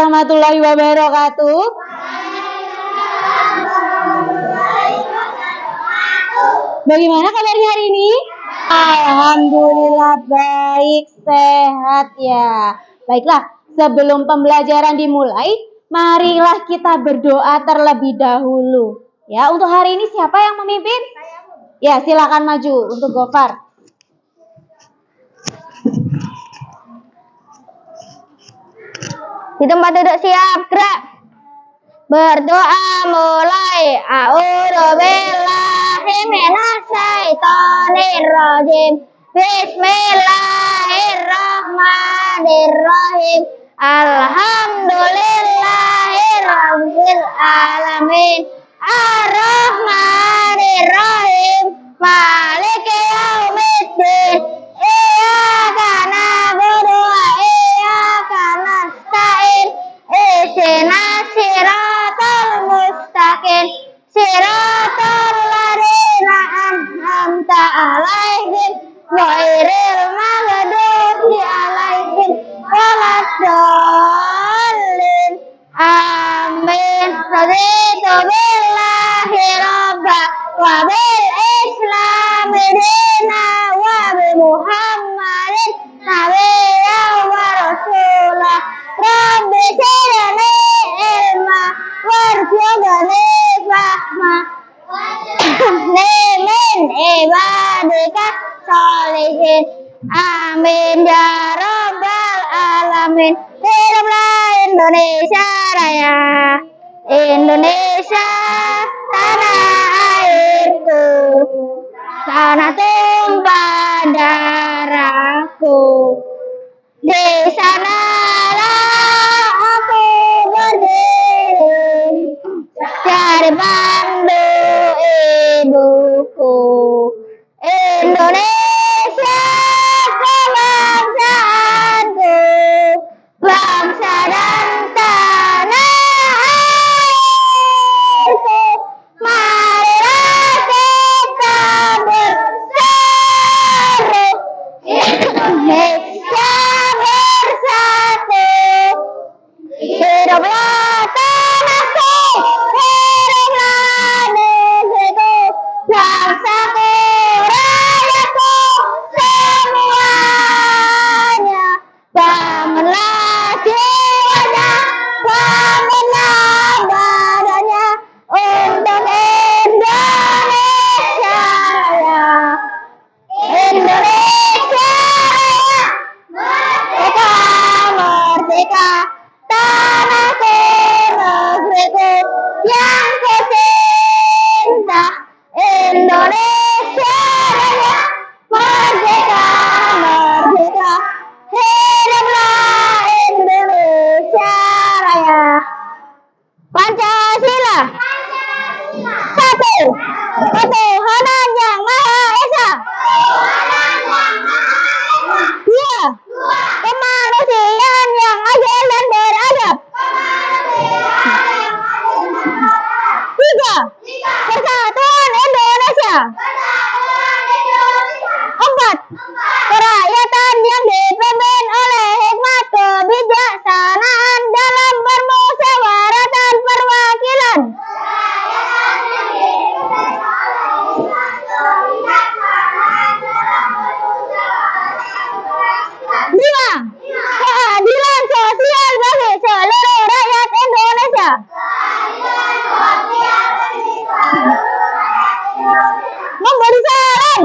warahmatullahi wabarakatuh. Bagaimana kabarnya hari ini? Alhamdulillah baik, sehat ya. Baiklah, sebelum pembelajaran dimulai, marilah kita berdoa terlebih dahulu. Ya, untuk hari ini siapa yang memimpin? Ya, silakan maju untuk Gofar. Di tempat duduk siap, gerak. Berdoa mulai. A'udzubillahi minasyaitonirrajim. Bismillahirrahmanirrahim. Alhamdulillahirabbil alamin. Ar-Rahmanirrahim. Maliki yaumiddin. Iyyaka na'budu wa iyyaka nasta'in. Ihdinas siratal mustaqim. Siratal ladzina an'amta 'alaihim ghairil maghdubi 'alaihim waladdallin. Amin. Raditu billahi rabba wa bil islami dina wa bi Muhammadin nabiyyan wa rasulah. Rabbi zidni ilma warzuqni fahma min ibadika sholihin. Amin ya rabbal alamin. Hiduplah Indonesia Raya, Indonesia tanah airku, tanah tumpah darahku. Di sanalah aku berdiri, dari pandu ibuku. Indonesia kebangsaanku, bangsa dan tanah airku. Marilah kita bersatu, Indonesia bersatu. Hiduplah tanahku, hiduplah negeriku, bangsaku, rakyatku, semuanya. Bangunlah jiwanya, bangunlah badannya untuk Indonesia Raya. Indonesia Raya, merdeka, merdeka, tanahku, negeriku yang kucinta. Indonesia Raya, merdeka, merdeka, hiduplah Indonesia Raya. Pancasila. Satu, ketuhanan yang Maha Esa. Dua, kemanusiaan yang adil dan beradab. Tiga, persatuan Indonesia. Empat, kerakyatan yang dipimpin oleh hikmat kebijaksanaan dalam permusyawaratan perwakilan. Lima, keadilan sosial bagi seluruh rakyat Indonesia. Memberi saran.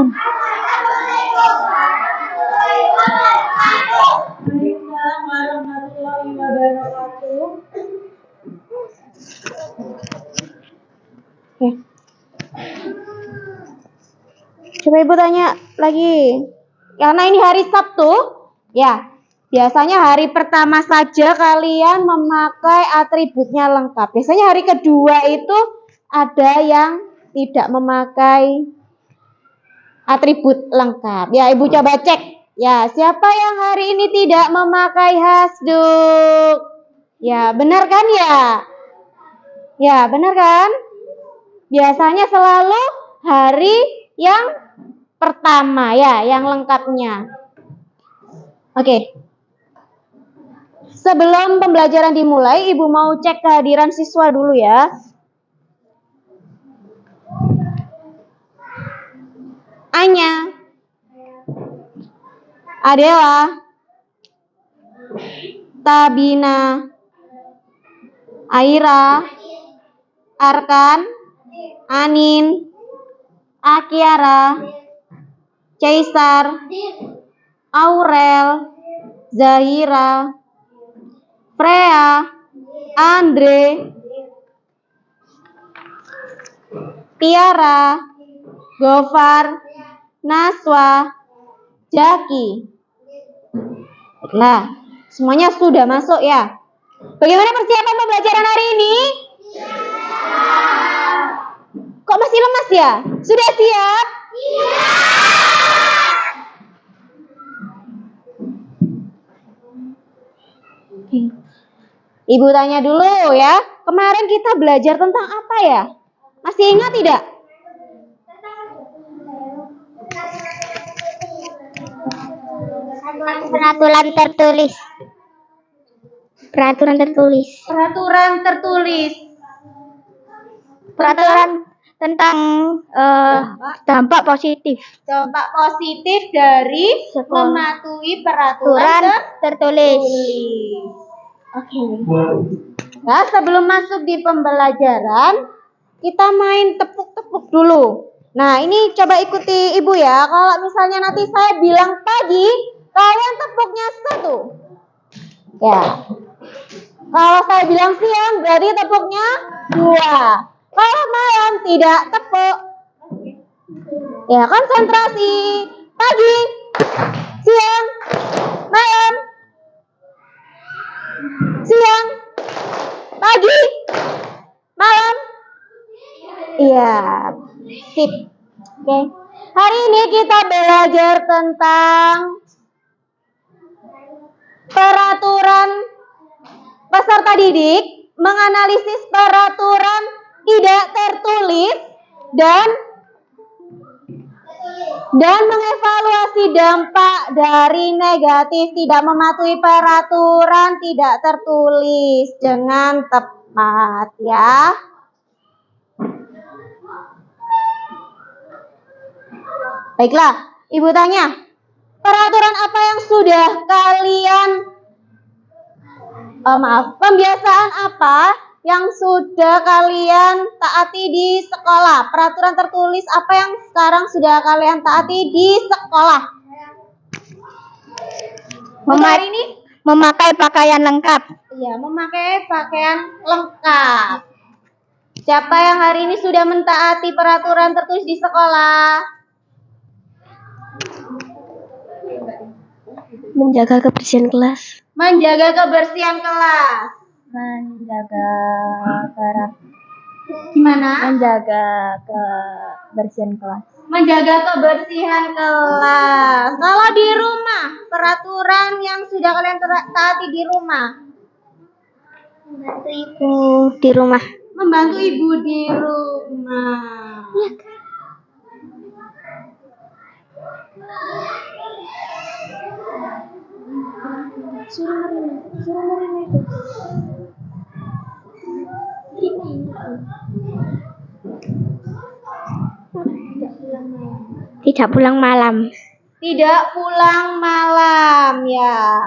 Waalaikumsalam warahmatullahi wabarakatuh. Coba Ibu tanya lagi. Karena ini hari Sabtu, ya. Biasanya hari pertama saja kalian memakai atributnya lengkap. Biasanya hari kedua itu ada yang tidak memakai atribut lengkap. Ya, Ibu coba cek. Ya, siapa yang hari ini tidak memakai hasduk? Ya, benar kan ya? Ya, benar kan? Biasanya selalu hari yang pertama ya, yang lengkapnya. Oke. Sebelum pembelajaran dimulai, Ibu mau cek kehadiran siswa dulu ya. Anya, Adela, Tabina, Aira, Arkan, Anin, Akiara, Caesar, Aurel, Zahira, Freya, Andre, Tiara, Gofar, Naswa, Jaki. Baiklah, semuanya sudah masuk ya. Bagaimana persiapan pembelajaran hari ini? Kok masih lemas ya? Sudah siap? Ibu tanya dulu ya, kemarin kita belajar tentang apa ya? Masih ingat tidak? Peraturan tertulis. Peraturan tertulis. Peraturan tertulis. Peraturan tentang dampak positif. Dampak positif dari mematuhi peraturan tertulis. Oke. Nah, sebelum masuk di pembelajaran, kita main tepuk-tepuk dulu. Nah, ini coba ikuti Ibu ya. Kalau misalnya nanti saya bilang pagi, kalian tepuknya 1. Ya. Kalau saya bilang siang, berarti tepuknya 2. Kalau malam tidak tepuk. Ya, konsentrasi. Pagi, siang, malam. Siang, pagi, malam. Iya, sip. Oke. Hari ini kita belajar tentang peraturan peserta didik, menganalisis peraturan tidak tertulis dan mengevaluasi dampak dari negatif tidak mematuhi peraturan tidak tertulis dengan tepat ya. Baiklah, Ibu tanya, peraturan apa yang sudah kalian pembiasaan apa yang sudah kalian taati di sekolah? Peraturan tertulis apa yang sekarang sudah kalian taati di sekolah? Memakai pakaian lengkap. Iya, memakai pakaian lengkap. Siapa yang hari ini sudah mentaati peraturan tertulis di sekolah? Menjaga kebersihan kelas. Menjaga kebersihan kelas. Menjaga Gimana? menjaga kebersihan kelas. Menjaga kebersihan kelas. Kalau di rumah, peraturan yang sudah kalian taati di rumah. Membantu ibu di rumah. Membantu ibu di rumah. Tidak pulang malam. Tidak pulang malam ya.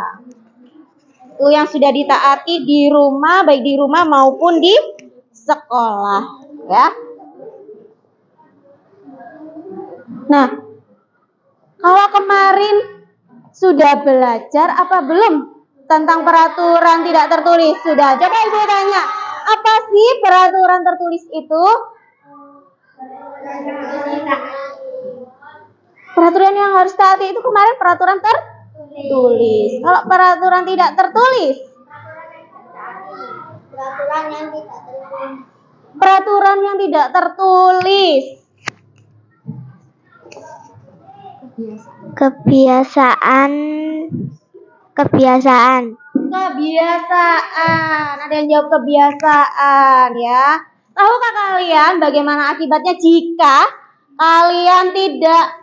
Itu yang sudah ditaati di rumah, baik di rumah maupun di sekolah ya. Nah, kalau kemarin sudah belajar apa belum tentang peraturan tidak tertulis? Sudah. Coba Ibu tanya, apa sih peraturan tertulis itu? Peraturan yang harus taati itu kemarin peraturan tertulis. Kalau peraturan tidak tertulis? Peraturan yang tidak tertulis. Kebiasaan. Kebiasaan. Ada yang jawab kebiasaan ya. Tahukah kalian bagaimana akibatnya jika kalian tidak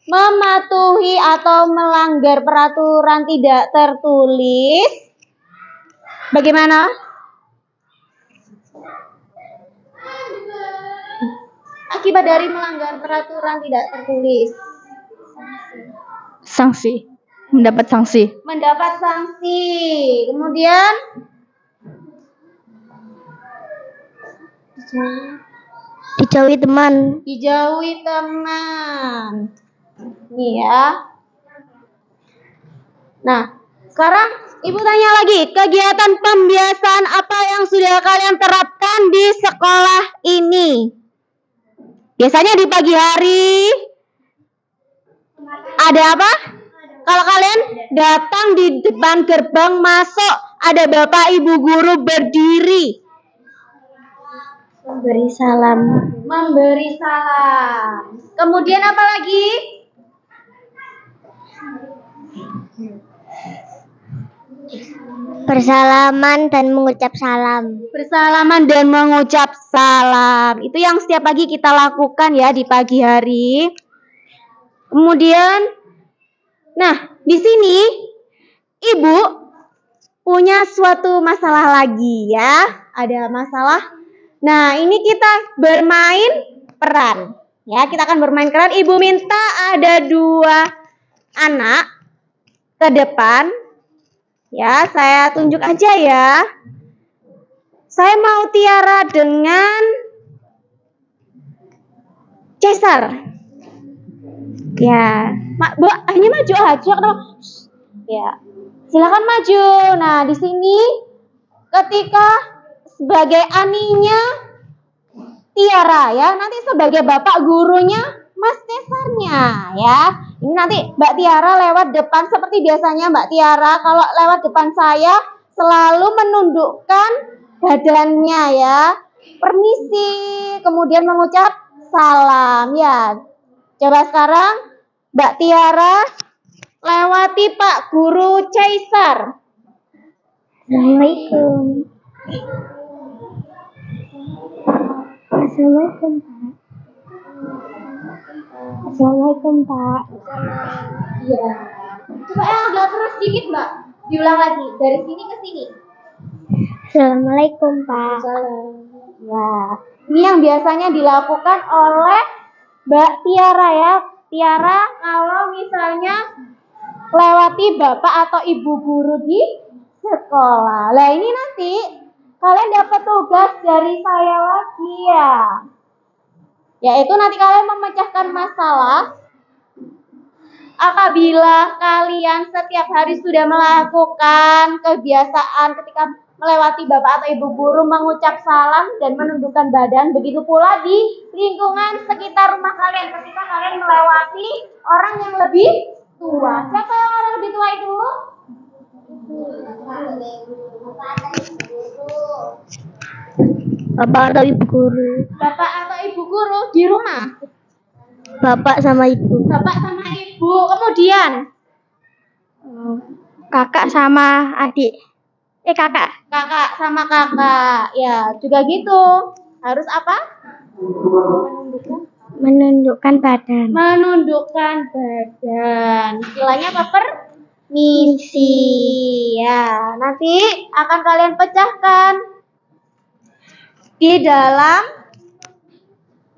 mematuhi atau melanggar peraturan tidak tertulis? Bagaimana? Akibat dari melanggar peraturan tidak tertulis. Sanksi. Mendapat sanksi. Mendapat sanksi. Kemudian Dijauhi teman. dijauhi teman. Nih ya. Nah, sekarang Ibu tanya lagi, kegiatan pembiasaan apa yang sudah kalian terapkan di sekolah ini? Biasanya di pagi hari ada apa? Kalau kalian datang di depan gerbang masuk, ada Bapak Ibu guru berdiri. Memberi salam. Memberi salam. Kemudian apa lagi? Bersalaman dan mengucap salam. Bersalaman dan mengucap salam. Itu yang setiap pagi kita lakukan ya di pagi hari. Kemudian, nah di sini Ibu punya suatu masalah lagi ya. Ada masalah. Nah ini kita bermain peran. Ya kita akan bermain peran. Ibu minta ada 2 anak ke depan. Ya, saya tunjuk aja ya. Saya mau Tiara dengan Cesar. Ya, Bu, hanya maju aja. Ya, silakan maju. Nah, di sini ketika sebagai aninya Tiara ya, nanti sebagai bapak gurunya Mas Cesarnya ya. Ini nanti Mbak Tiara lewat depan seperti biasanya Mbak Tiara kalau lewat depan saya selalu menundukkan badannya ya. Permisi, kemudian mengucap salam ya. Coba sekarang Mbak Tiara lewati Pak Guru Cesar. Assalamualaikum. Assalamualaikum, Pak. Assalamualaikum, Pak. Iya. Coba yang agak terus sedikit, Mbak. Diulang lagi dari sini ke sini. Assalamualaikum, Pak. Ya. Ini yang biasanya dilakukan oleh Mbak Tiara ya. Tiara kalau misalnya lewati bapak atau ibu guru di sekolah. Lah ini nanti kalian dapat tugas dari saya lagi ya. Yaitu nanti kalian memecahkan masalah apabila kalian setiap hari sudah melakukan kebiasaan ketika melewati bapak atau ibu guru mengucap salam dan menundukkan badan, begitu pula di lingkungan sekitar rumah kalian ketika kalian melewati orang yang lebih tua. Siapa yang orang lebih tua itu? Bapak atau ibu guru? Bapak atau ibu guru di rumah. Bapak sama ibu. Bapak sama ibu. Kemudian Kakak sama adik. Kakak. kakak sama kakak. Ya, juga gitu. Harus apa? Menundukkan badan. Menundukkan badan. Istilahnya apa? Permisi. Ya, nanti akan kalian pecahkan di dalam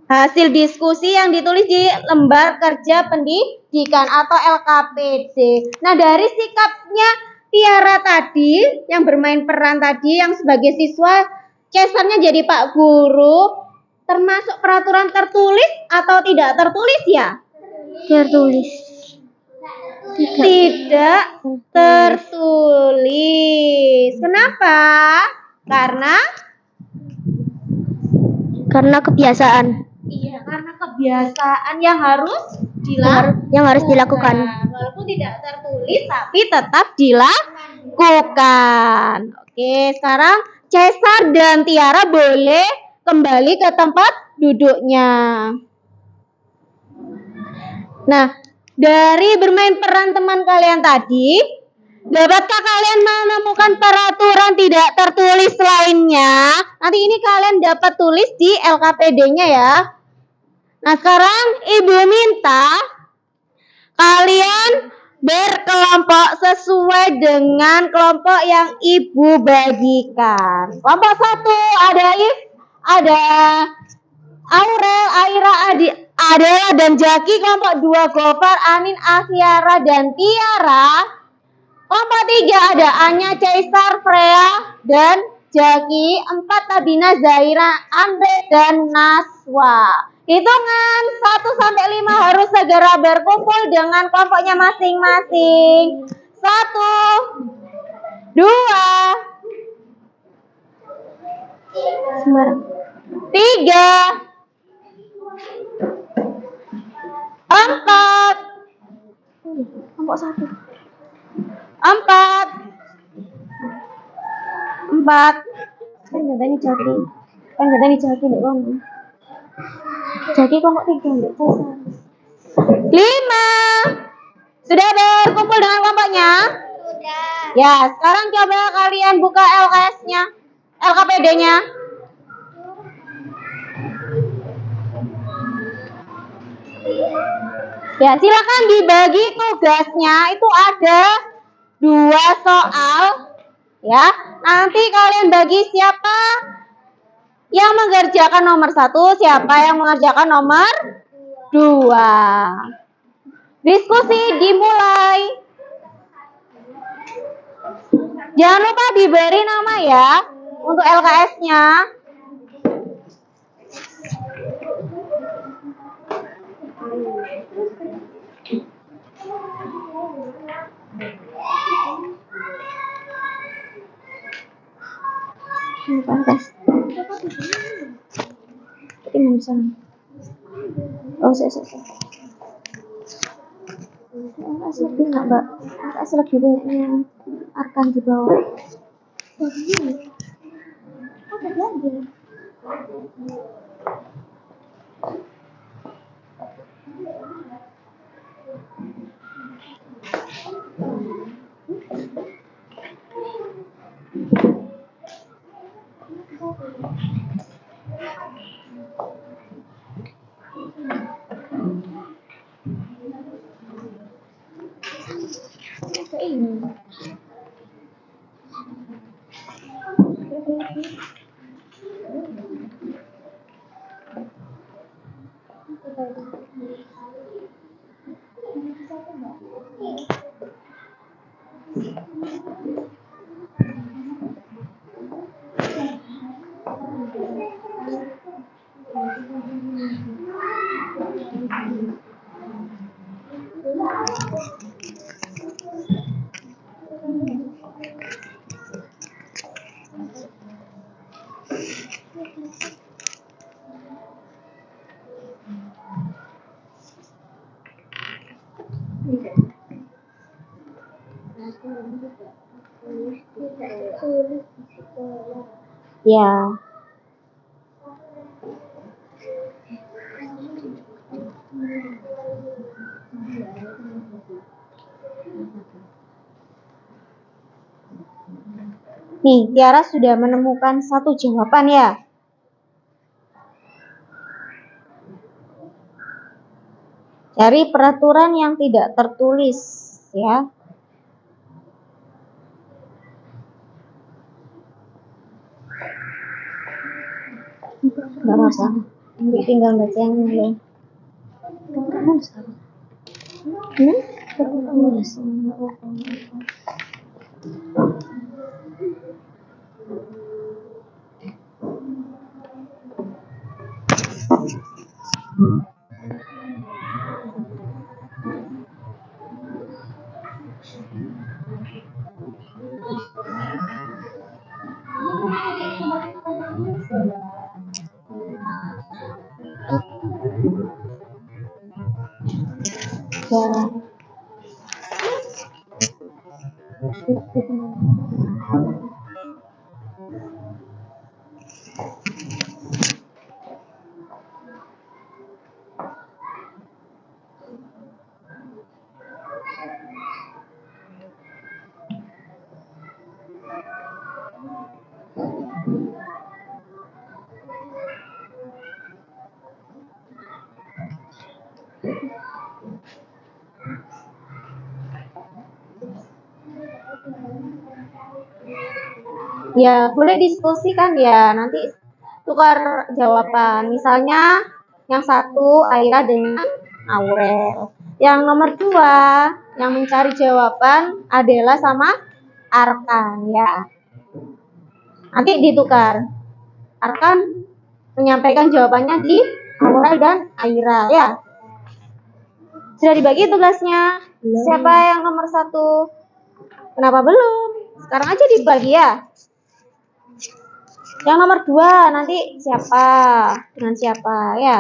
hasil diskusi yang ditulis di lembar kerja pendidikan atau LKPD. Nah, dari sikapnya Tiara tadi yang bermain peran tadi yang sebagai siswa, Cesarnya jadi Pak Guru, termasuk peraturan tertulis atau tidak tertulis ya? Tertulis. Tidak tertulis. Kenapa? Karena kebiasaan. Iya, karena kebiasaan yang harus dilakukan. Walaupun tidak tertulis, tapi tetap dilakukan. Oke, sekarang Cesar dan Tiara boleh kembali ke tempat duduknya. Nah, dari bermain peran teman kalian tadi, dapatkah kalian menemukan peraturan tidak tertulis lainnya? Nanti ini kalian dapat tulis di LKPD-nya ya. Nah, sekarang Ibu minta kalian berkelompok sesuai dengan kelompok yang ibu bagikan. Kelompok 1 ada ada Aurel, Aira, Adela dan Jaki. Kelompok 2 Gofar, Anin, Asyara dan Tiara. Kelompok 3 ada Anya, Caesar, Freya dan Jaki. 4 Tabina, Zaira, Andre dan Naswa. Hitungan 1 sampai 5 harus segera berkumpul dengan kelompoknya masing-masing. 1, 2, 3, 4. Kelompok 1. 4. Kan gak ada Jaki. Jaki kelompok 3 Mbak Caesar. 5. Sudah berkumpul dengan kelompoknya? Sudah. Ya, sekarang coba kalian buka LKS-nya, LKPD-nya. Ya, silakan dibagi tugasnya. Itu ada 2 soal. Ya, nanti kalian bagi siapa yang mengerjakan nomor 1, siapa yang mengerjakan nomor 2. Diskusi dimulai. Jangan lupa diberi nama ya untuk LKS-nya. Oh, saya. LKS lebih nggak, Mbak? LKS lebih banyaknya akan di bawah. Ada lagi. Ya. Nih, Tiara sudah menemukan satu jawaban ya. Cari peraturan yang tidak tertulis ya. Enggak apa-apa. Nanti tinggal baca yang lain. Ya. Ya, boleh diskusikan ya. Nanti tukar jawaban. Misalnya yang satu Aira dengan Aurel. Yang nomor 2 yang mencari jawaban adalah sama Arkan ya. Nanti ditukar. Arkan menyampaikan jawabannya di Aurel dan Aira ya. Sudah dibagi tugasnya? Belum. Siapa yang nomor 1? Kenapa belum? Sekarang aja dibagi ya. Yang nomor 2 nanti siapa? Dengan siapa ya?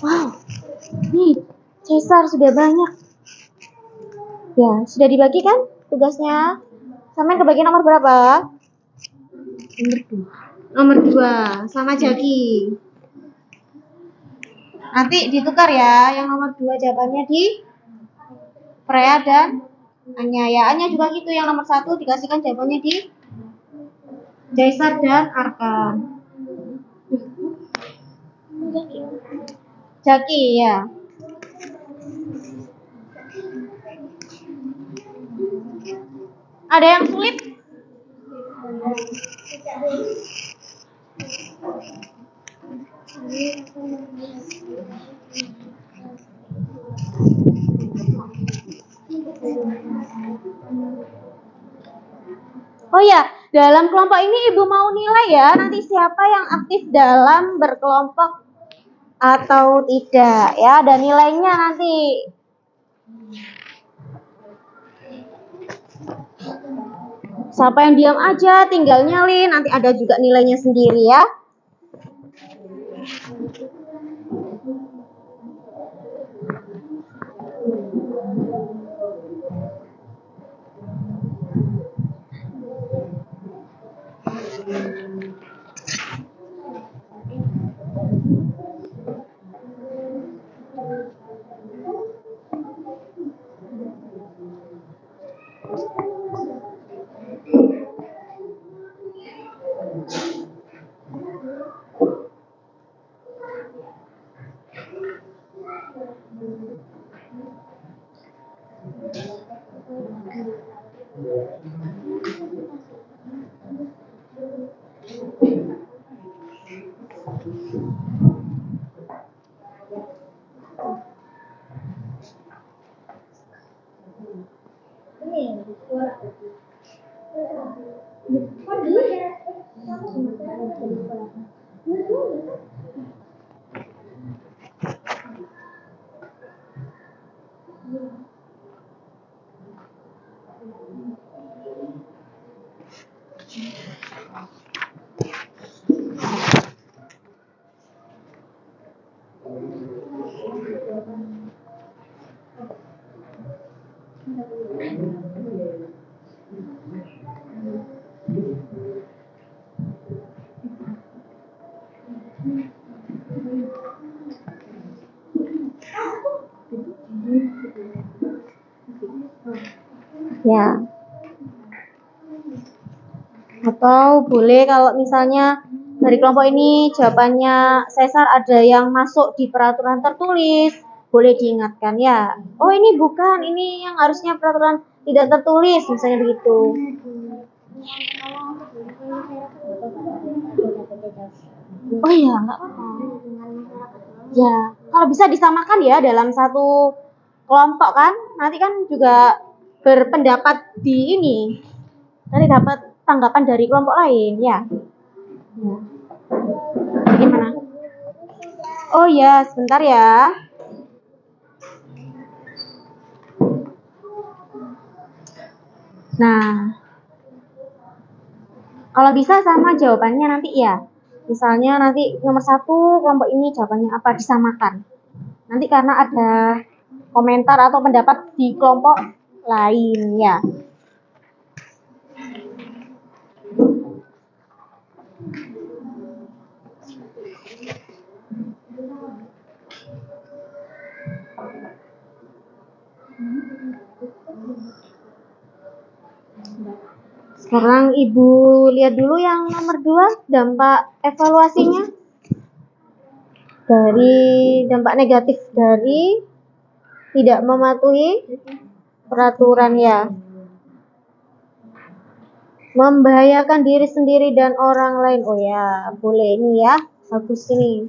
Wow, nih Caesar sudah banyak. Ya, sudah dibagi kan tugasnya? Sampai kebagi nomor berapa? Nomor 2 sama Jaki. Nanti ditukar ya, yang nomor 2 jawabannya di Freya dan Anya ya. Anya juga gitu, yang nomor 1 dikasihkan jawabannya di Caesar dan Arkan. Jaki ya. Ada yang sulit? Oh ya, dalam kelompok ini Ibu mau nilai ya, nanti siapa yang aktif dalam berkelompok atau tidak ya, ada nilainya nanti. Siapa yang diam aja tinggal nyalin, nanti ada juga nilainya sendiri ya. Ya. Atau boleh kalau misalnya dari kelompok ini jawabannya Caesar ada yang masuk di peraturan tertulis, boleh diingatkan ya. Oh ini bukan, ini yang harusnya peraturan tidak tertulis, misalnya begitu. Oh iya, nggak apa-apa. Ya, kalau bisa disamakan ya dalam satu kelompok kan, nanti kan juga berpendapat di ini, nanti dapat tanggapan dari kelompok lain ya. Ya. Bagaimana? Oh ya, sebentar ya. Nah, kalau bisa sama jawabannya nanti ya. Misalnya nanti nomor 1 kelompok ini jawabannya apa, disamakan. Nanti karena ada komentar atau pendapat di kelompok lain ya. Sekarang Ibu lihat dulu yang nomor 2, dampak evaluasinya. Dari dampak negatif dari tidak mematuhi peraturan ya. Membahayakan diri sendiri dan orang lain. Oh ya, boleh ini ya. Bagus ini.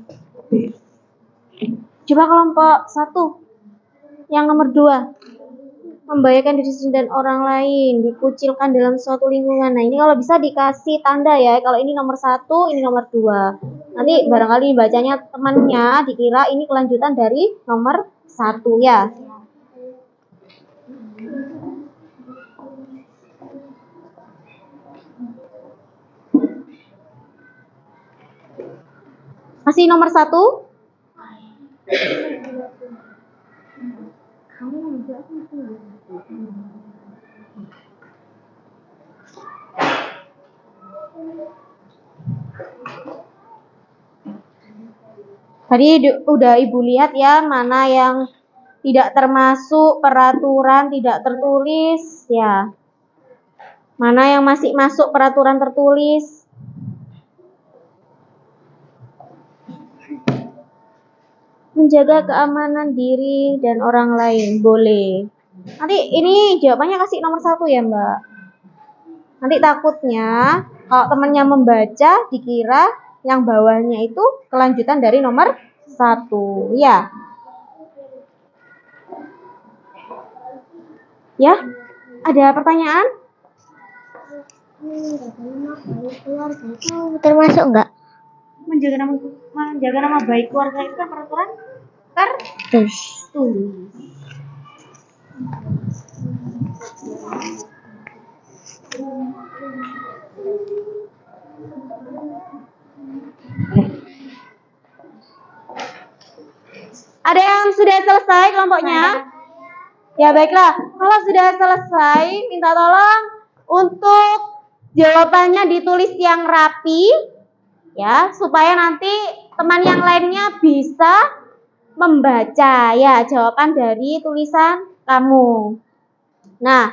Coba kelompok 1. Yang nomor 2. Membahayakan diri sendiri dan orang lain, dikucilkan dalam suatu lingkungan. Nah, ini kalau bisa dikasih tanda ya. Kalau ini nomor 1, ini nomor 2. Nanti barangkali bacanya temannya dikira ini kelanjutan dari nomor 1 ya. Masih nomor 1? Tadi udah Ibu lihat ya, mana yang tidak termasuk peraturan tidak tertulis ya. Mana yang masih masuk peraturan tertulis. Menjaga keamanan diri dan orang lain, boleh. Nanti ini jawabannya kasih nomor 1 ya Mbak. Nanti takutnya kalau temannya membaca dikira yang bawahnya itu kelanjutan dari nomor 1 ya. Ya, ada pertanyaan? Termasuk enggak? Menjaga nama baik keluarga itu kan peraturan tertulis. Ada yang sudah selesai kelompoknya? Ya baiklah, kalau sudah selesai minta tolong untuk jawabannya ditulis yang rapi ya, supaya nanti teman yang lainnya bisa membaca ya jawaban dari tulisan kamu. Nah,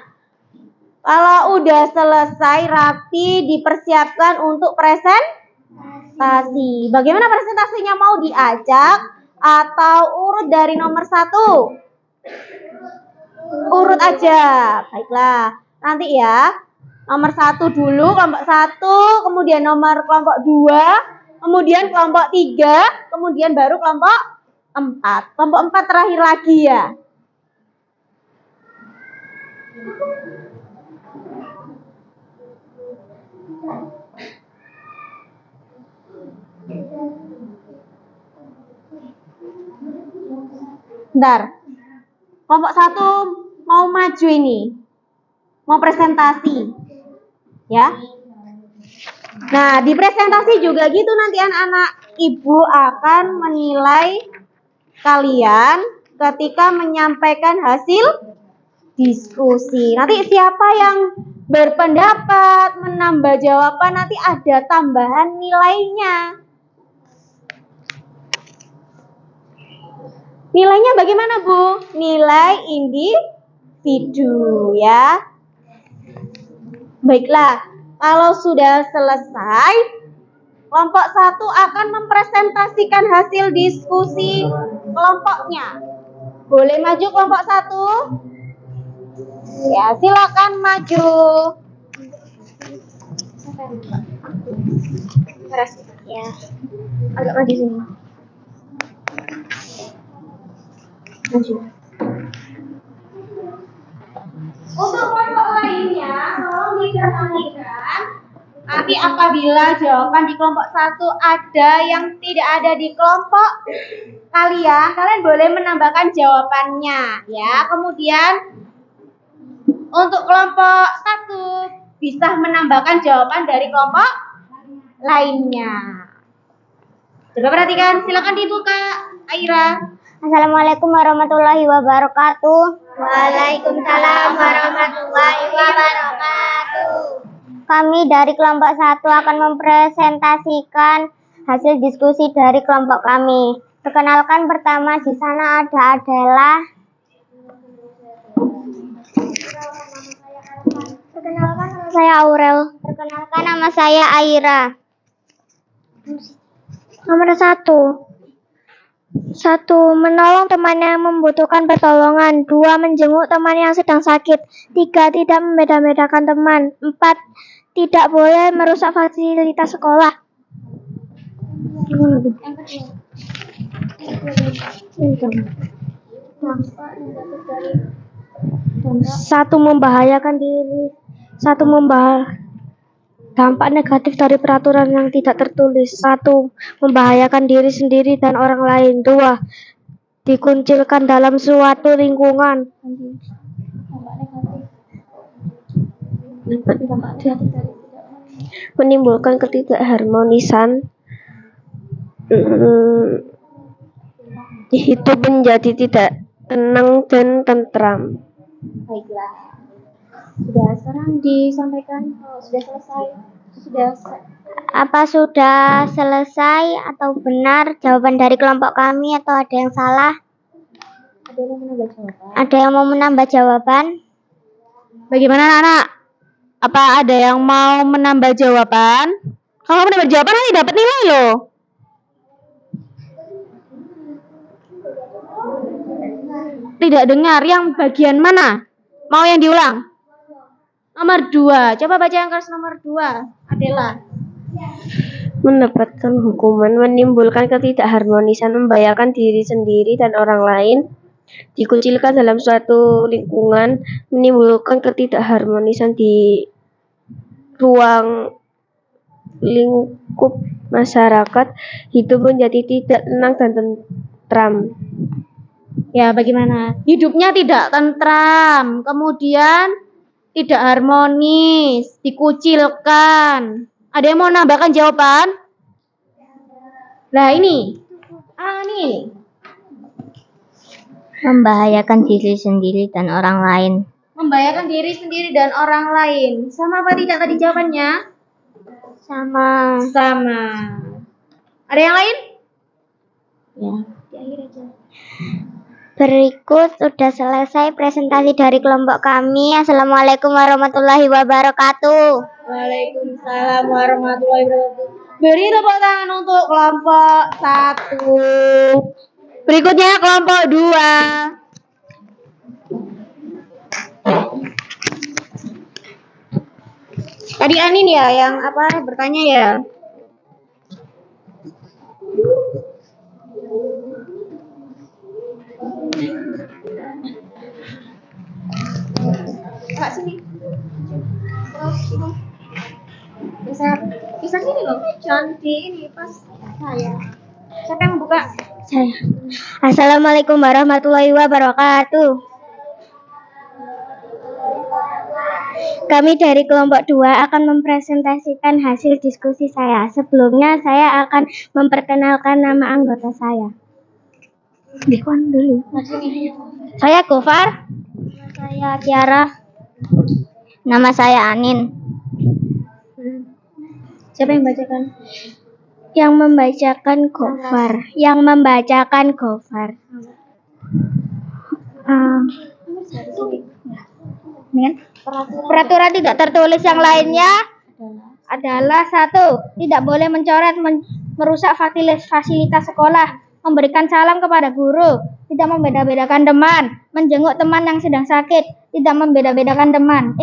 kalau udah selesai rapi dipersiapkan untuk presentasi. Bagaimana presentasinya, mau diajak atau urut dari nomor 1? Urut aja. Baiklah. Nanti ya. Nomor 1 dulu, kelompok 1, kemudian nomor kelompok 2, kemudian kelompok 3, kemudian baru kelompok 4. Kelompok 4 terakhir lagi ya. Bentar. Kelompok 1 mau maju ini. Mau presentasi. Ya. Nah, di presentasi juga gitu nanti anak-anak. Ibu akan menilai kalian ketika menyampaikan hasil diskusi. Nanti siapa yang berpendapat, menambah jawaban, nanti ada tambahan nilainya. Nilainya bagaimana, Bu? Nilai individu ya. Baiklah, kalau sudah selesai, kelompok 1 akan mempresentasikan hasil diskusi kelompoknya. Boleh maju kelompok 1? Ya, silakan maju. Ya. Agak maju sini. Maju. Untuk kelompok lainnya, tolong diperhatikan. Nanti apabila jawaban di kelompok 1 ada yang tidak ada di kelompok kalian boleh menambahkan jawabannya ya. Kemudian untuk kelompok 1 bisa menambahkan jawaban dari kelompok lainnya. Coba perhatikan, silakan dibuka, Aira. Assalamualaikum warahmatullahi wabarakatuh. Waalaikumsalam warahmatullahi wabarakatuh. Kami dari kelompok 1 akan mempresentasikan hasil diskusi dari kelompok kami. Perkenalkan, pertama di sana adalah Perkenalkan, nama saya Aurel. Perkenalkan, nama saya Aira. Nomor 1. 1. Menolong teman yang membutuhkan pertolongan. 2. Menjenguk teman yang sedang sakit. 3. Tidak membeda-bedakan teman. 4. Tidak boleh merusak fasilitas sekolah. 1. Membahayakan diri. 1. Dampak negatif dari peraturan yang tidak tertulis. 1. Membahayakan diri sendiri dan orang lain. 2. Dikucilkan dalam suatu lingkungan. Menimbulkan ketidakharmonisan. Hidup menjadi tidak tenang dan tentram. Baiklah. Sudah sekarang disampaikan. Sudah selesai. Apa sudah selesai atau benar jawaban dari kelompok kami atau ada yang salah? Ada yang mau menambah jawaban? Ada yang mau menambah jawaban? Bagaimana anak-anak? Apa ada yang mau menambah jawaban? Kalau menambah jawaban nanti dapat nilai loh. Tidak dengar. Yang bagian mana? Mau yang diulang? Nomor 2. Coba baca yang kelas nomor 2. Adela. Mendapatkan hukuman, menimbulkan ketidakharmonisan, membahayakan diri sendiri dan orang lain, dikucilkan dalam suatu lingkungan, menimbulkan ketidakharmonisan di ruang lingkup masyarakat, hidup menjadi tidak tenang dan tentram. Ya, bagaimana? Hidupnya tidak tentram, kemudian tidak harmonis, dikucilkan. Ada yang mau nambahkan jawaban? Nah, ini. Nih. Membahayakan diri sendiri dan orang lain. Membahayakan diri sendiri dan orang lain. Sama apa tidak tadi jawabannya? Sama. Ada yang lain? Ya. Di akhir aja. Berikut sudah selesai presentasi dari kelompok kami. Assalamualaikum warahmatullahi wabarakatuh. Waalaikumsalam warahmatullahi wabarakatuh. Beri tepuk tangan untuk kelompok 1. Berikutnya kelompok 2. Tadi Anin ya yang bertanya ya. Kak sini. Terus ini. Bisa sini loh. Jangan di ini pas saya. Siapa yang buka? Saya. Assalamualaikum warahmatullahi wabarakatuh. Kami dari kelompok 2 akan mempresentasikan hasil diskusi saya. Sebelumnya saya akan memperkenalkan nama anggota saya. Dikuan dulu. Saya Gofar. Saya Tiara. Nama saya Anin. Siapa yang bacakan? Yang membacakan Gofar. Peraturan tidak tertulis yang lainnya adalah 1. Tidak boleh mencoret, merusak fasilitas sekolah, memberikan salam kepada guru, tidak membeda-bedakan teman, menjenguk teman yang sedang sakit, tidak membeda-bedakan teman.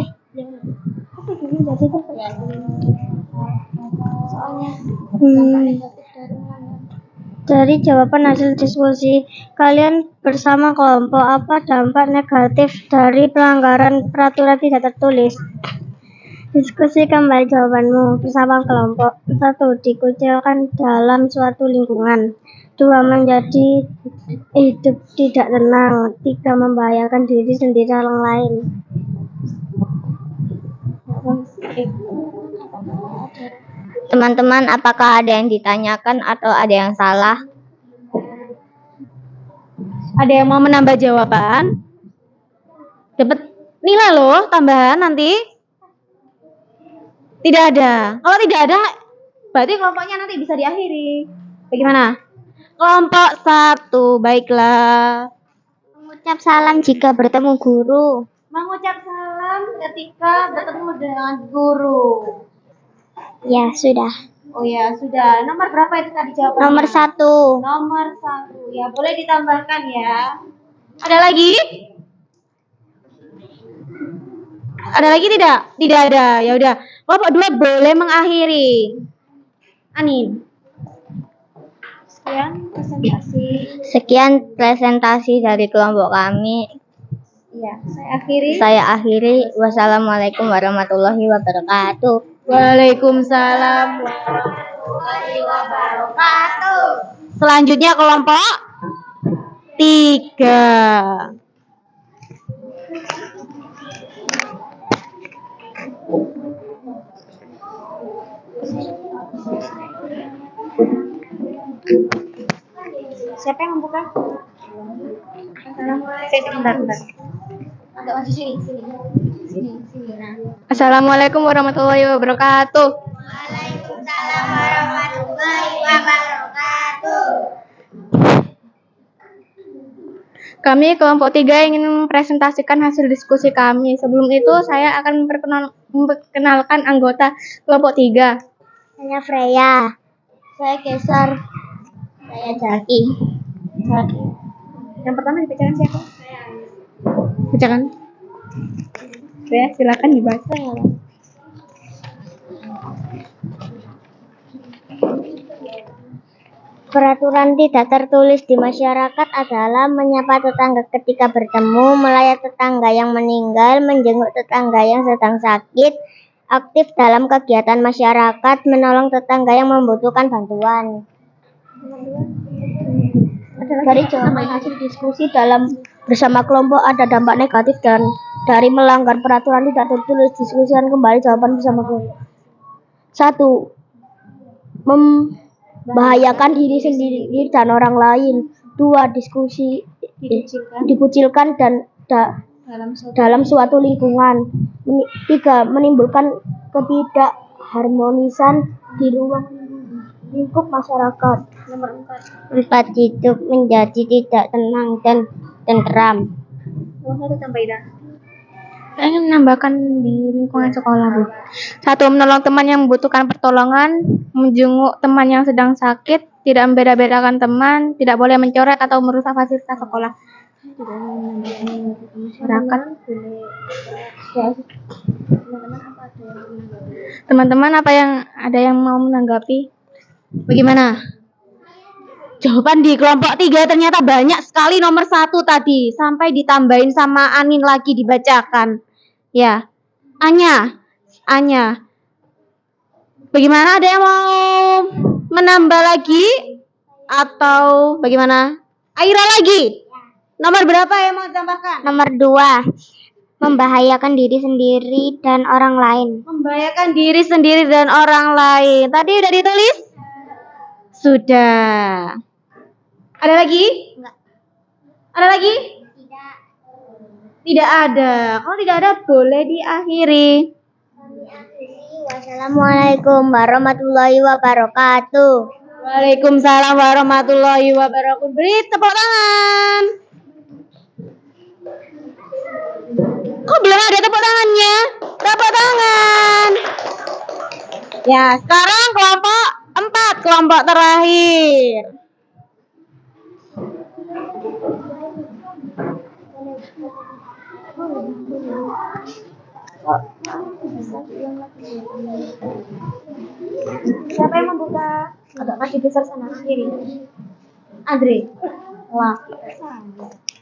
Dari jawaban hasil diskusi kalian bersama kelompok, apa dampak negatif dari pelanggaran peraturan tidak tertulis? Diskusi kembali jawabanmu bersama kelompok. 1. Dikucilkan dalam suatu lingkungan. 2. Menjadi hidup tidak tenang. 3. Membahayakan diri sendiri dan orang lain. Teman-teman, apakah ada yang ditanyakan atau ada yang salah? Ada yang mau menambah jawaban? Dapat nilai loh tambahan nanti? Tidak ada. Kalau tidak ada, berarti kelompoknya nanti bisa diakhiri. Bagaimana? Kelompok 1, baiklah. Mengucap salam jika bertemu guru. Mengucap salam ketika bertemu dengan guru? Ya, sudah. Oh ya, sudah. Nomor berapa itu tadi jawabannya? Nomor 1. Nomor 1. Ya, boleh ditambahkan ya. Ada lagi? Ada lagi tidak? Tidak ada. Ya udah. Kelompok 2 boleh mengakhiri. Anin. Sekian presentasi dari kelompok kami. Iya, saya akhiri. Saya akhiri. Wassalamualaikum warahmatullahi wabarakatuh. Waalaikumsalam warahmatullahi wabarakatuh. Selanjutnya kelompok 3. Siapa yang membuka? Sebentar. Agak maju sini. Assalamualaikum warahmatullahi wabarakatuh. Waalaikumsalam warahmatullahi wabarakatuh. Kami kelompok 3 ingin mempresentasikan hasil diskusi kami. Sebelum itu saya akan memperkenalkan anggota kelompok 3. Saya Freya. Saya Kesar. Saya Jaki. Yang pertama dibacakan siapa? Bacakan. Freya, silakan dibaca. Peraturan tidak tertulis di masyarakat adalah menyapa tetangga ketika bertemu, melayat tetangga yang meninggal, menjenguk tetangga yang sedang sakit, aktif dalam kegiatan masyarakat, menolong tetangga yang membutuhkan bantuan. Dari jawaban hasil diskusi dalam bersama kelompok ada dampak negatif dan dari melanggar peraturan tidak tertulis. Diskusikan kembali jawaban bersama kelompok. 1. Membahayakan diri sendiri dan orang lain. 2. Diskusi dikucilkan dan dalam suatu lingkungan. 3. Menimbulkan ketidakharmonisan di ruang lingkup masyarakat. Nomor 4. Hidup menjadi tidak tenang dan tentram. Nomor 1 tambah Ida. Saya ingin menambahkan di lingkungan sekolah, Bu. 1. Menolong teman yang membutuhkan pertolongan, menjenguk teman yang sedang sakit, tidak membeda-bedakan teman, tidak boleh mencoret atau merusak fasilitas sekolah. Masyarakat. Teman-teman, ada yang mau menanggapi? Bagaimana? Jawaban di kelompok 3 ternyata banyak sekali nomor 1 tadi. Sampai ditambahin sama Anin lagi dibacakan. Ya. Anya. Bagaimana, ada yang mau menambah lagi? Atau bagaimana? Aira lagi? Nomor berapa yang mau ditambahkan? Nomor 2. Membahayakan diri sendiri dan orang lain. Membahayakan diri sendiri dan orang lain. Tadi udah ditulis? Sudah. Ada lagi? Enggak. Ada lagi? Tidak. Tidak ada. Kalau tidak ada, boleh diakhiri. Wassalamualaikum warahmatullahi wabarakatuh. Waalaikumsalam warahmatullahi wabarakatuh. Beri tepuk tangan. Kok belum ada tepuk tangannya? Tepuk tangan. Ya, sekarang kelompok 4, kelompok terakhir. Siapa yang membuka? Agak maju besar sana kiri. Andre. Wah.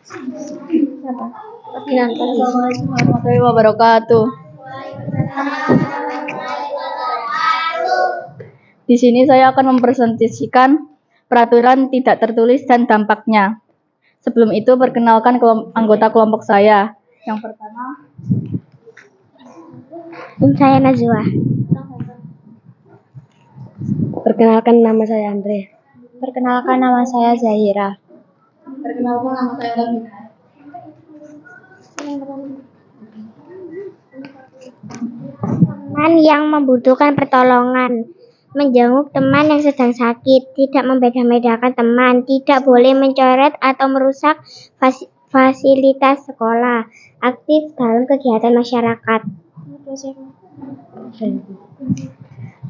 Siapa? Assalamualaikum warahmatullahi wabarakatuh. Di sini saya akan mempresentasikan peraturan tidak tertulis dan dampaknya. Sebelum itu, perkenalkan anggota kelompok saya. Yang pertama, saya Najwa. Perkenalkan, nama saya Andre. Perkenalkan, nama saya Zahira. Perkenalkan, nama saya Lamina. Teman yang membutuhkan pertolongan, menjenguk teman yang sedang sakit, tidak membeda-bedakan teman, tidak boleh mencoret atau merusak fasilitas sekolah, aktif dalam kegiatan masyarakat.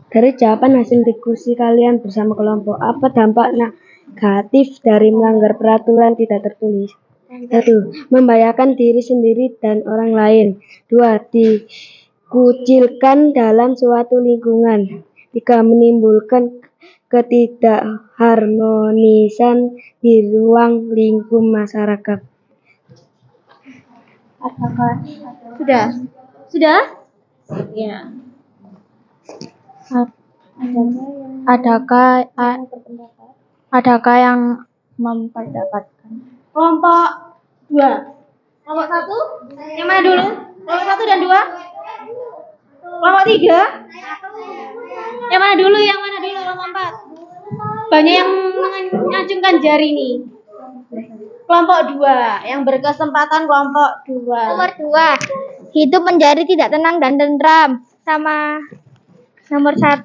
Dari jawaban hasil diskusi kalian bersama kelompok, apa dampak negatif dari melanggar peraturan tidak tertulis? 1. Membahayakan diri sendiri dan orang lain. 2. Dikucilkan dalam suatu lingkungan. 3. Menimbulkan ketidakharmonisan di ruang lingkup masyarakat. Sudah? Ya. Adakah yang memperdapatkan? Kelompok 2. Kelompok 1? Yang mana dulu? Kelompok 1 dan 2? Kelompok 3? Yang mana dulu? Kelompok 4? Banyak yang mengacungkan jari nih. Kelompok 2, yang berkesempatan kelompok 2. Nomor 2, hidup menjadi tidak tenang dan tentram. Sama nomor 1.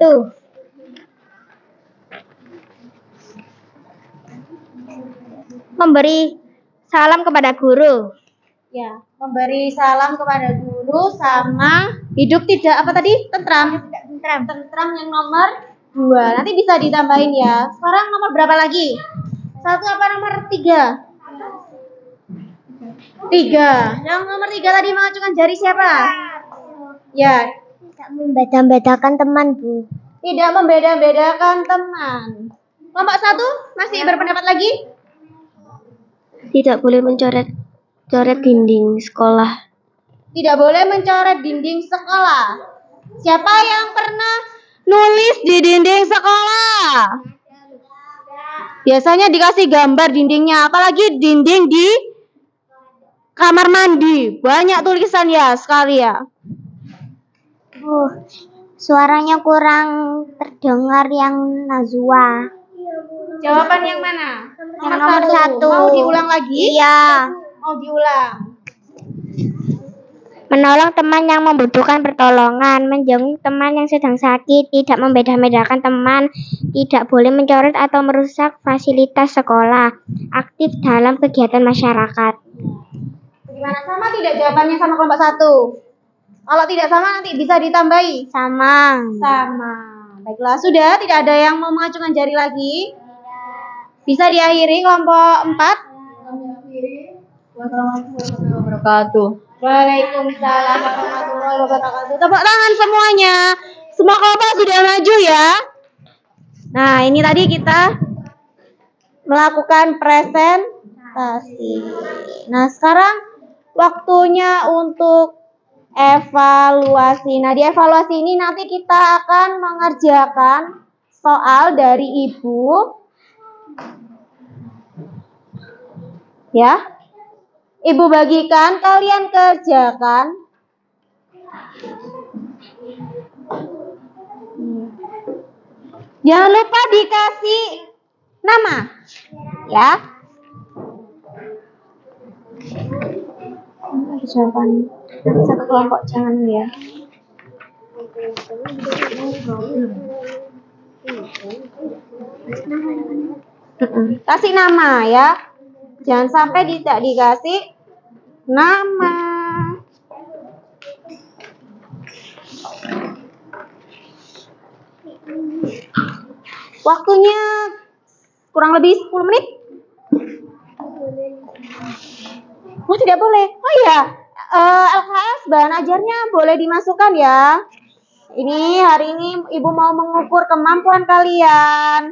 Memberi salam kepada guru. Ya, memberi salam kepada guru sama hidup tidak apa tadi? Tentram. Tentram yang nomor 2. Nanti bisa ditambahin ya. Sekarang nomor berapa lagi? 1 apa nomor 3? 3. Yang nomor 3 tadi mengacungkan jari siapa? Ya, Tidak membeda-bedakan teman, Bu. tidak membeda-bedakan teman. Kelompok 1 masih berpendapat lagi? Tidak boleh mencoret dinding sekolah. Tidak boleh mencoret dinding sekolah. Siapa yang pernah nulis di dinding sekolah? Biasanya dikasih gambar dindingnya, apalagi dinding di kamar mandi. Banyak tulisan ya sekali ya. Suaranya kurang terdengar yang Najwa. Jawaban yang mana? Yang nomor 1. Mau diulang lagi? Iya. Mau diulang. Menolong teman yang membutuhkan pertolongan, menjenguk teman yang sedang sakit, tidak membeda-bedakan teman, tidak boleh mencoret atau merusak fasilitas sekolah, aktif dalam kegiatan masyarakat. Bagaimana, sama tidak jawabannya sama kelompok 1? Kalau tidak sama nanti bisa ditambahi. Sama. Baiklah, sudah tidak ada yang mau mengacungkan jari lagi. Bisa diakhiri kelompok 4. Wassalamualaikum warahmatullahi wabarakatuh. Waalaikumsalam warahmatullahi wabarakatuh. Tepuk tangan semuanya. Semua kelompok sudah maju ya. Nah, ini tadi kita melakukan presentasi. Nah, sekarang waktunya untuk evaluasi. Nah, di evaluasi ini nanti kita akan mengerjakan soal dari Ibu. Ya. Ibu bagikan, kalian kerjakan. Jangan lupa dikasih nama. Ya. Jawaban satu kelompok jangan ya. Kasih nama ya. Jangan sampai tidak dikasih nama. Waktunya kurang lebih 10 menit. Oh, tidak boleh. Oh iya, LKS bahan ajarnya boleh dimasukkan ya. Hari ini Ibu mau mengukur kemampuan kalian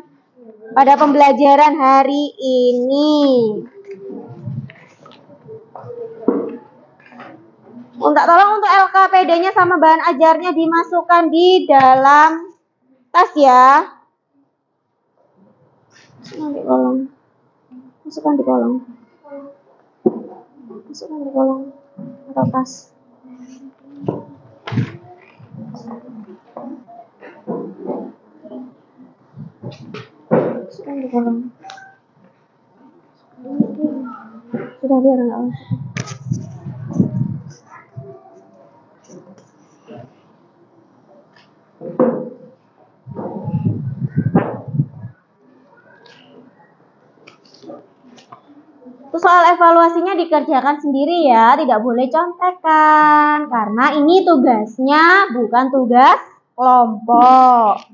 pada pembelajaran hari ini. Tolong untuk LKPD-nya sama bahan ajarnya dimasukkan di dalam tas ya. Masukkan di kolong atau tas. Masukkan di kolong. Sudah, biar enggak masuk. Terus soal evaluasinya dikerjakan sendiri ya, tidak boleh contekan. Karena ini tugasnya bukan tugas kelompok.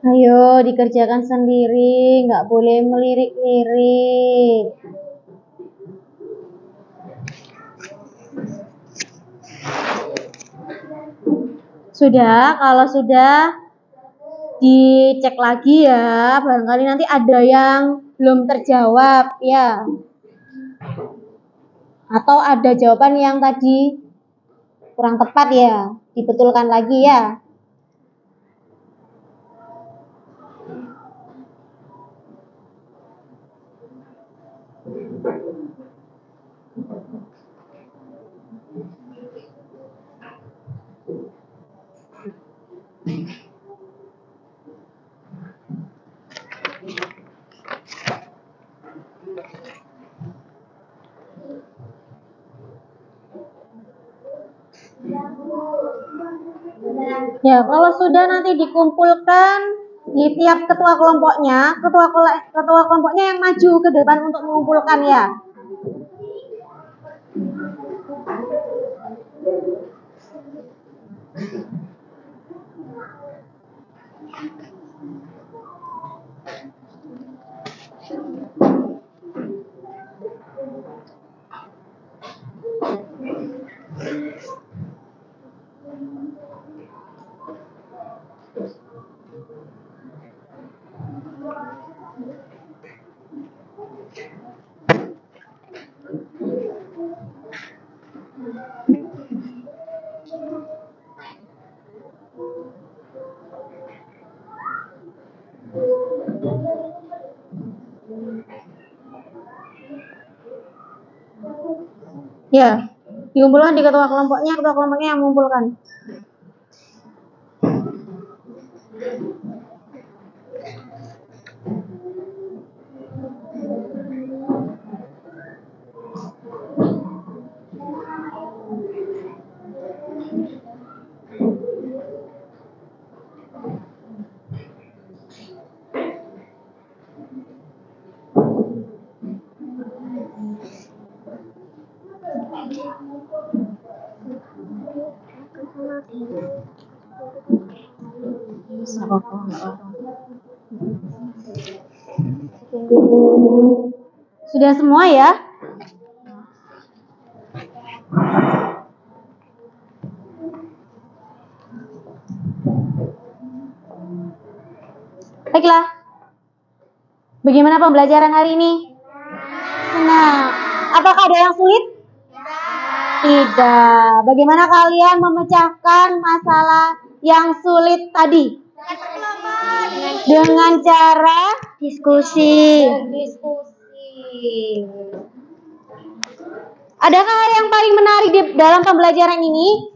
Ayo dikerjakan sendiri, nggak boleh melirik-lirik. Sudah, kalau sudah dicek lagi ya, barangkali nanti ada yang belum terjawab ya. Atau ada jawaban yang tadi kurang tepat ya, dibetulkan lagi ya. Ya, kalau sudah nanti dikumpulkan di tiap ketua kelompoknya, ketua kelompoknya yang maju ke depan untuk mengumpulkan ya. Ya, dikumpulkan di ketua kelompoknya yang mengumpulkan. Sudah semua ya? Baiklah. Bagaimana pembelajaran hari ini? Nah, apakah ada yang sulit? Tidak. Bagaimana kalian memecahkan masalah yang sulit tadi? Dengan cara Diskusi. Adakah hal yang paling menarik di dalam pembelajaran ini?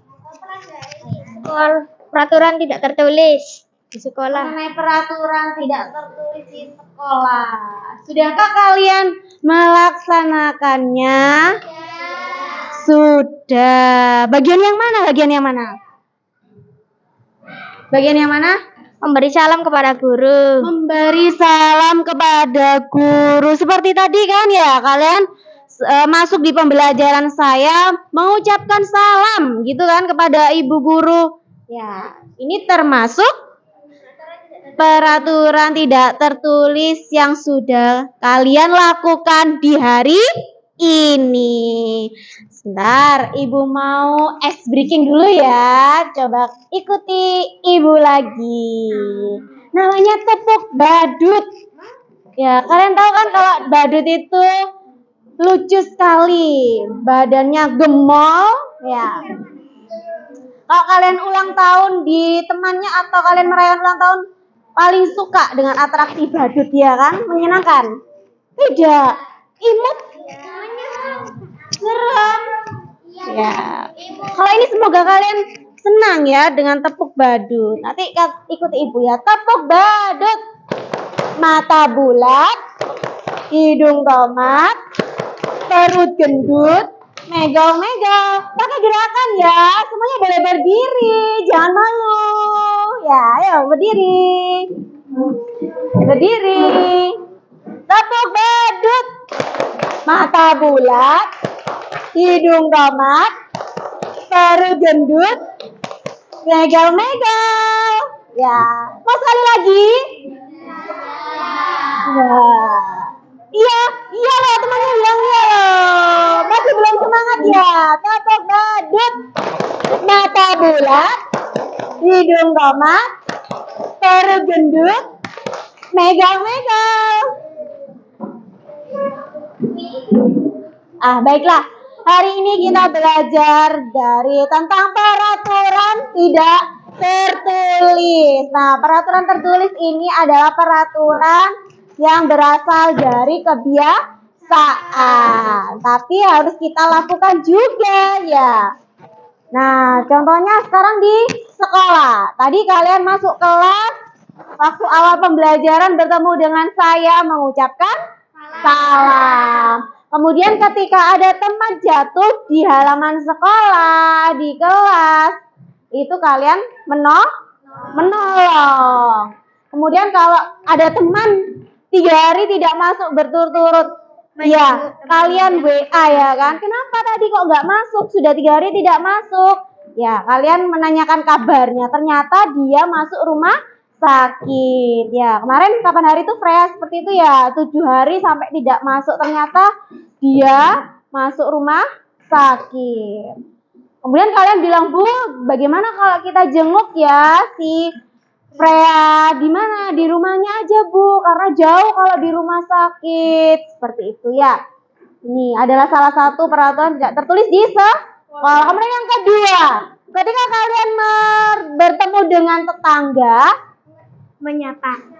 Soal peraturan tidak tertulis di sekolah. Mengenai peraturan tidak tertulis di sekolah. Sudahkah kalian melaksanakannya? Sudah. Bagian yang mana? Bagian yang mana? Memberi salam kepada guru. Memberi salam kepada guru. Seperti tadi kan ya, kalian masuk di pembelajaran saya mengucapkan salam gitu kan kepada ibu guru. Ya, ini termasuk peraturan tidak tertulis yang sudah kalian lakukan di hari ini. Sebentar, ibu mau ice breaking dulu ya. Coba ikuti ibu lagi. Namanya tepuk badut. Ya, kalian tahu kan kalau badut itu lucu sekali. Badannya gemol, ya. Kalau kalian ulang tahun di temannya atau kalian merayakan ulang tahun, paling suka dengan atraksi badut ya kan? Menyenangkan? Tidak. Imut? Serem. Ya. Kalau ini semoga kalian senang ya dengan tepuk badut. Nanti ikuti ibu ya. Tepuk badut. Mata bulat, hidung tomat, perut gendut, megang-megang. Pakai gerakan ya. Semuanya boleh berdiri, jangan malu. Ya, ayo berdiri. Berdiri. Tepuk badut. Mata bulat, hidung tomat, perut gendut, megang-megang. Ya, mau sekali lagi? Ya. Iya, iya loh temannya bilang iya loh. Masih belum semangat ya. Tepuk badut. Mata bulat, hidung tomat, perut gendut, megang-megang. Baiklah. Hari ini kita belajar tentang peraturan tidak tertulis. Nah, peraturan tertulis ini adalah peraturan yang berasal dari kebiasaan. Tapi harus kita lakukan juga ya. Nah, contohnya sekarang di sekolah. Tadi kalian masuk kelas, waktu awal pembelajaran bertemu dengan saya mengucapkan salam. Kemudian ketika ada teman jatuh di halaman sekolah, di kelas, itu kalian menolong. Kemudian kalau ada teman 3 hari tidak masuk berturut-turut, ya kalian WA ya kan, kenapa tadi kok nggak masuk, sudah 3 hari tidak masuk. Ya kalian menanyakan kabarnya, ternyata dia masuk rumah sakit. Ya kemarin kapan hari itu Freya seperti itu ya, 7 hari sampai tidak masuk, ternyata dia masuk rumah sakit. Kemudian kalian bilang, Bu, bagaimana kalau kita jenguk ya si Freya? Di mana? Di rumahnya aja, Bu, karena jauh kalau di rumah sakit. Seperti itu ya. Ini adalah salah satu peraturan tidak tertulis di sekolah. Kemudian yang kedua, ketika kalian bertemu dengan tetangga,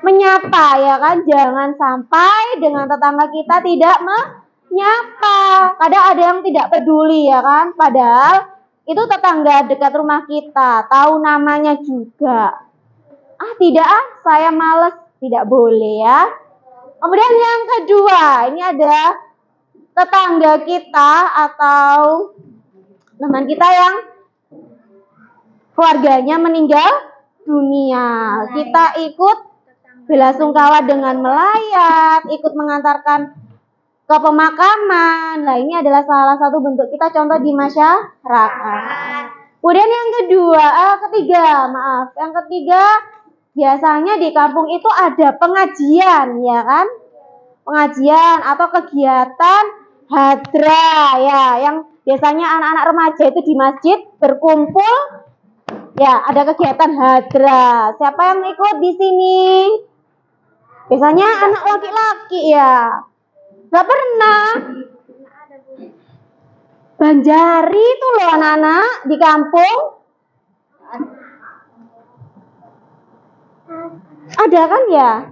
menyapa ya kan, jangan sampai dengan tetangga kita tidak menyapa. Kadang ada yang tidak peduli ya kan, padahal itu tetangga dekat rumah kita, tahu namanya juga. Tidak, saya males, tidak boleh ya. Kemudian yang kedua, ini ada tetangga kita atau teman kita yang keluarganya meninggal dunia. Kita ikut belasungkawa dengan melayat, ikut mengantarkan ke pemakaman. Nah, ini adalah salah satu bentuk kita contoh di masyarakat. Kemudian yang ketiga, biasanya di kampung itu ada pengajian, ya kan? Pengajian atau kegiatan hadra ya, yang biasanya anak-anak remaja itu di masjid berkumpul. Ya, ada kegiatan hadra. Siapa yang ikut di sini? Biasanya anak laki-laki ya. Gak pernah. Banjari itu loh anak-anak di kampung. Ada kan ya?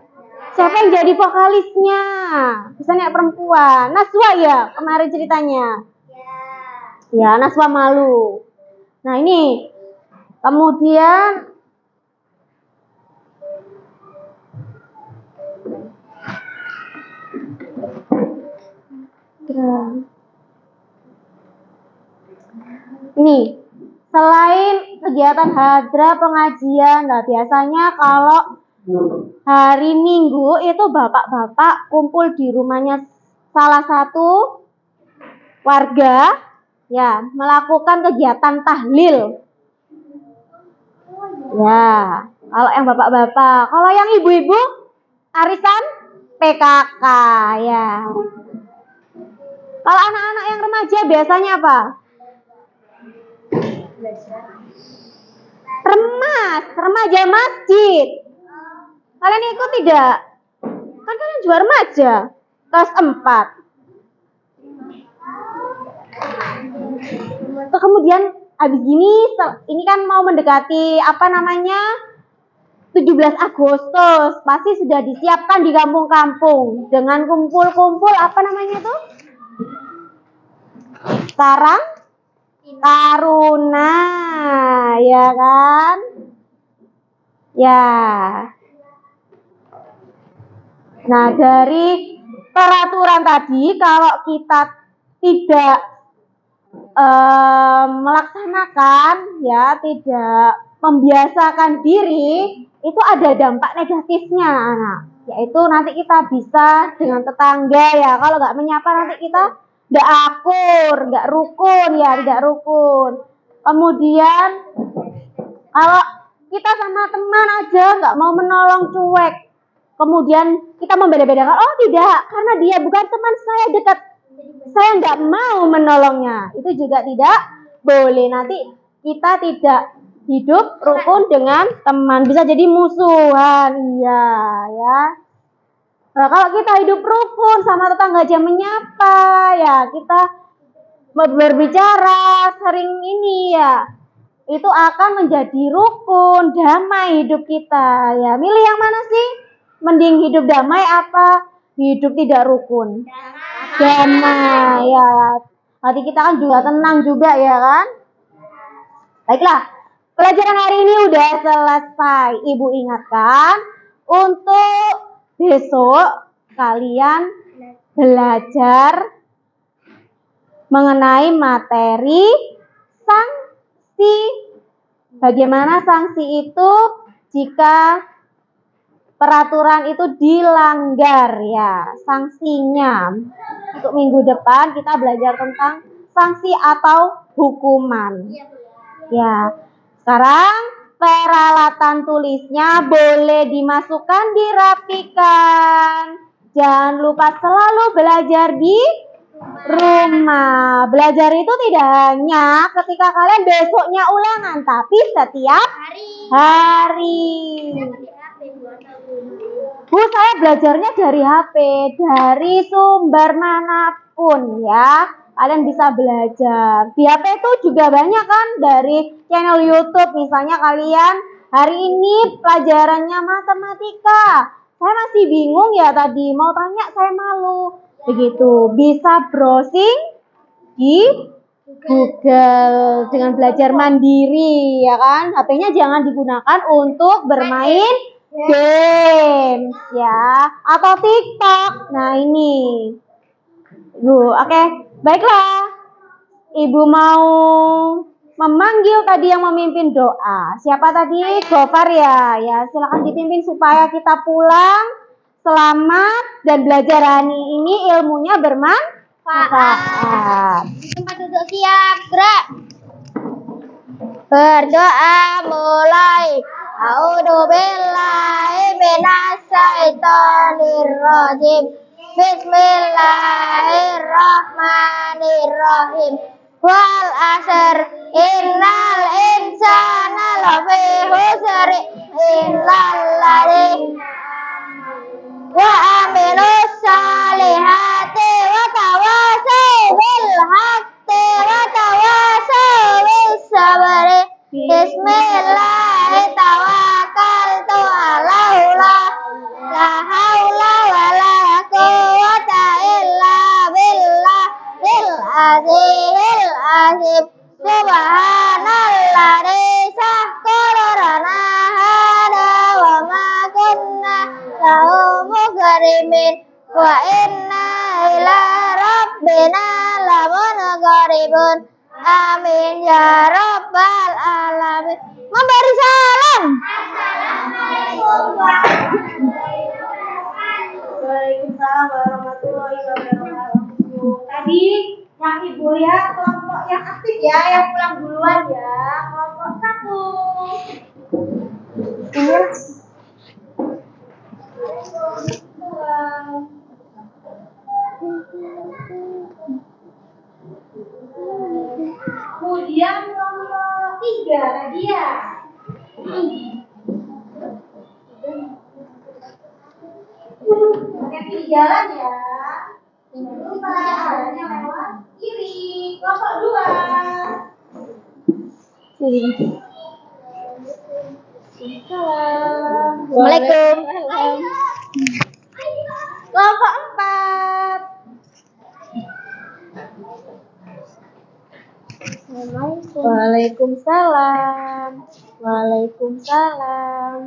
Siapa yang jadi vokalisnya? Biasanya perempuan. Naswa ya kemarin ceritanya. Ya, Naswa malu. Nah ini. Kemudian ini, selain kegiatan hadra pengajian. Nah, biasanya kalau hari Minggu itu bapak-bapak kumpul di rumahnya salah satu warga, ya, melakukan kegiatan tahlil. Ya, kalau yang bapak-bapak, kalau yang ibu-ibu arisan PKK, ya. Kalau anak-anak yang remaja biasanya apa? Remaja masjid. Kalian ikut tidak? Kan kalian juga remaja, kelas 4. Kemudian habis gini, ini kan mau mendekati 17 Agustus, pasti sudah disiapkan di kampung-kampung dengan kumpul-kumpul Sarang Taruna, ya kan? Ya. Nah, dari peraturan tadi, kalau kita tidak melaksanakan, ya, tidak membiasakan diri, itu ada dampak negatifnya, anak. Yaitu nanti kita bisa dengan tetangga, ya. Kalau nggak menyapa nanti kita nggak akur, nggak rukun, ya, tidak rukun. Kemudian kalau kita sama teman aja nggak mau menolong, cuek. Kemudian kita membeda-bedakan, oh tidak, karena dia bukan teman saya dekat, saya nggak mau menolongnya. Itu juga tidak boleh. Nanti kita tidak hidup rukun dengan teman, bisa jadi musuhan, iya, ya. Nah, kalau kita hidup rukun sama tetangga aja menyapa, ya, kita berbicara sering ini, ya, itu akan menjadi rukun, damai hidup kita, ya. Milih yang mana sih? Mending hidup damai apa hidup tidak rukun? Damai, ya. Hati kita kan juga tenang juga, ya kan? Baiklah, pelajaran hari ini udah selesai. Ibu ingatkan untuk besok kalian belajar mengenai materi sanksi. Bagaimana sanksi itu jika peraturan itu dilanggar, ya, sanksinya. Untuk minggu depan kita belajar tentang sanksi atau hukuman. Ya, sekarang peralatan tulisnya boleh dimasukkan, dirapikan. Jangan lupa selalu belajar di rumah. Belajar itu tidak hanya ketika kalian besoknya ulangan, tapi setiap hari. Bu, saya belajarnya dari HP, dari sumber manapun, ya. Kalian bisa belajar. Di HP itu juga banyak kan, dari channel YouTube. Misalnya kalian hari ini pelajarannya matematika. Saya masih bingung ya tadi, mau tanya saya malu. Begitu, bisa browsing di Google dengan belajar mandiri, ya kan? HP-nya jangan digunakan untuk bermain games, ya, atau TikTok. Nah, ini. Oke. Baiklah. Ibu mau memanggil tadi yang memimpin doa. Siapa tadi? Gofar, ya. Ya, silakan dipimpin supaya kita pulang selamat dan belajar hari ini ilmunya bermanfaat. Tempat duduk siap, gerak. Berdoa mulai. A'udzubillahi minasyaitonirrajim. Bismillahirrahmanirrahim. Wal asr innal insana lafi khusr illal ladzina wa amilus salihati wa tawasau bil haqqi wa tawasau bis sabri. Bismillah tawakkaltu ala Allah, la haula wala quwwata illa billahil azizil azim. Subhanalladzi sakhkhara lana hada wa ma kunna lahu muqrinin wa inna ila rabbina lamunqalibun. Amin ya rabbal alamin. Memberi salam. Waalaikumsalam warahmatullahi wabarakatuh. Tadi yang ibu ya kelompok yang aktif ya, yang pulang duluan ya. Kelompok 1. Iya. Kemudian kelompok 3 Nadia. Hati-hati di jalan ya. Lupa jalannya lewat kiri. Kelompok 2. Assalamualaikum. Kelompok 4. Waalaikumsalam. Waalaikumsalam.